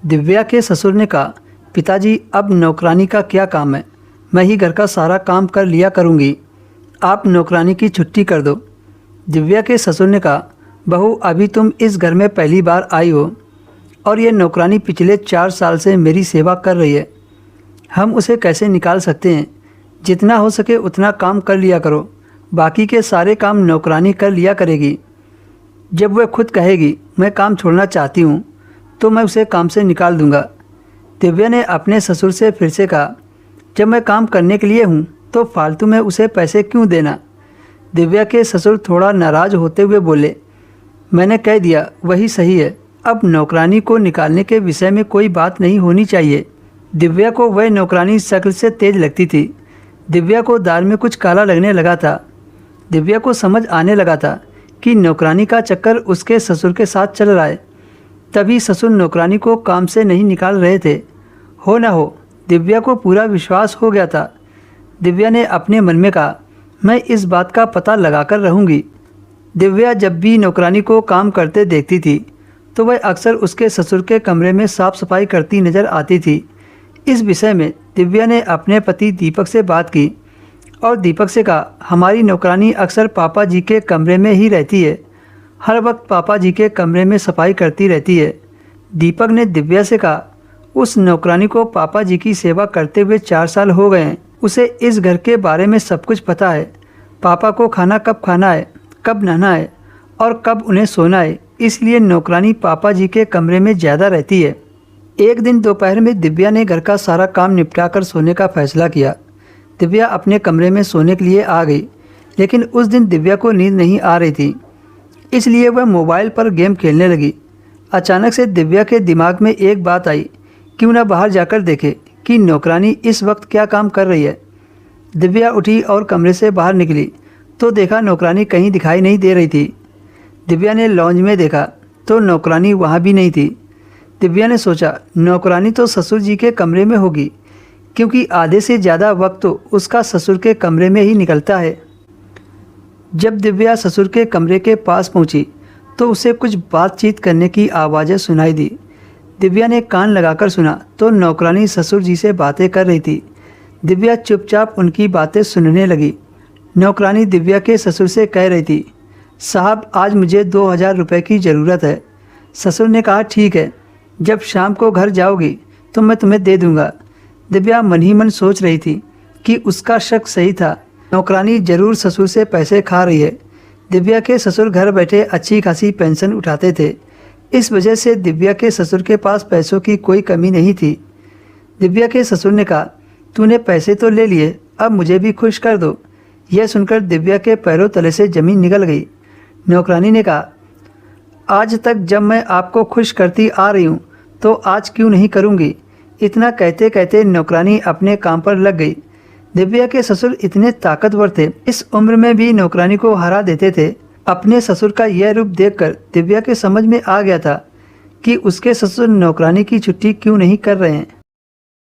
दिव्या के ससुर ने कहा, पिताजी अब नौकरानी का क्या काम है, मैं ही घर का सारा काम कर लिया करूँगी, आप नौकरानी की छुट्टी कर दो। दिव्या के ससुर ने कहा, बहू अभी तुम इस घर में पहली बार आई हो और ये नौकरानी पिछले 4 साल से मेरी सेवा कर रही है, हम उसे कैसे निकाल सकते हैं। जितना हो सके उतना काम कर लिया करो, बाकी के सारे काम नौकरानी कर लिया करेगी। जब वह खुद कहेगी मैं काम छोड़ना चाहती हूँ तो मैं उसे काम से निकाल दूँगा। दिव्या ने अपने ससुर से फिर से कहा, जब मैं काम करने के लिए हूँ तो फालतू में उसे पैसे क्यों देना। दिव्या के ससुर थोड़ा नाराज़ होते हुए बोले, मैंने कह दिया वही सही है, अब नौकरानी को निकालने के विषय में कोई बात नहीं होनी चाहिए। दिव्या को वह नौकरानी शक्ल से तेज लगती थी। दिव्या को दाल में कुछ काला लगने लगा था। दिव्या को समझ आने लगा था कि नौकरानी का चक्कर उसके ससुर के साथ चल रहा है। तभी ससुर नौकरानी को काम से नहीं निकाल रहे थे। हो ना हो, दिव्या को पूरा विश्वास हो गया था। दिव्या ने अपने मन में कहा, मैं इस बात का पता लगाकर रहूँगी। दिव्या जब भी नौकरानी को काम करते देखती थी तो वह अक्सर उसके ससुर के कमरे में साफ़ सफाई करती नज़र आती थी। इस विषय में दिव्या ने अपने पति दीपक से बात की और दीपक से कहा, हमारी नौकरानी अक्सर पापा जी के कमरे में ही रहती है, हर वक्त पापा जी के कमरे में सफाई करती रहती है। दीपक ने दिव्या से कहा, उस नौकरानी को पापा जी की सेवा करते हुए 4 साल हो गए हैं, उसे इस घर के बारे में सब कुछ पता है। पापा को खाना कब खाना है, कब नहाना है और कब उन्हें सोना है, इसलिए नौकरानी पापा जी के कमरे में ज़्यादा रहती है। एक दिन दोपहर में दिव्या ने घर का सारा काम निपटाकर सोने का फैसला किया। दिव्या अपने कमरे में सोने के लिए आ गई, लेकिन उस दिन दिव्या को नींद नहीं आ रही थी, इसलिए वह मोबाइल पर गेम खेलने लगी। अचानक से दिव्या के दिमाग में एक बात आई, क्यों ना बाहर जाकर देखे कि नौकरानी इस वक्त क्या काम कर रही है। दिव्या उठी और कमरे से बाहर निकली तो देखा नौकरानी कहीं दिखाई नहीं दे रही थी। दिव्या ने लॉन्ज में देखा तो नौकरानी वहाँ भी नहीं थी। दिव्या ने सोचा, नौकरानी तो ससुर जी के कमरे में होगी, क्योंकि आधे से ज़्यादा वक्त तो उसका ससुर के कमरे में ही निकलता है। जब दिव्या ससुर के कमरे के पास पहुंची तो उसे कुछ बातचीत करने की आवाज़ें सुनाई दी। दिव्या ने कान लगाकर सुना तो नौकरानी ससुर जी से बातें कर रही थी। दिव्या चुपचाप उनकी बातें सुनने लगी। नौकरानी दिव्या के ससुर से कह रही थी, साहब आज मुझे 2000 रुपये की ज़रूरत है। ससुर ने कहा, ठीक है, जब शाम को घर जाओगी तो मैं तुम्हें दे दूँगा। दिव्या मन ही मन सोच रही थी कि उसका शक सही था, नौकरानी जरूर ससुर से पैसे खा रही है। दिव्या के ससुर घर बैठे अच्छी खासी पेंशन उठाते थे, इस वजह से दिव्या के ससुर के पास पैसों की कोई कमी नहीं थी। दिव्या के ससुर ने कहा, तूने पैसे तो ले लिए, अब मुझे भी खुश कर दो। यह सुनकर दिव्या के पैरों तले से ज़मीन निकल गई। नौकरानी ने कहा, आज तक जब मैं आपको खुश करती आ रही हूँ तो आज क्यों नहीं करूँगी। इतना कहते कहते नौकरानी अपने काम पर लग गई। दिव्या के ससुर इतने ताकतवर थे, इस उम्र में भी नौकरानी को हरा देते थे। अपने ससुर का यह रूप देखकर दिव्या के समझ में आ गया था कि उसके ससुर नौकरानी की छुट्टी क्यों नहीं कर रहे हैं।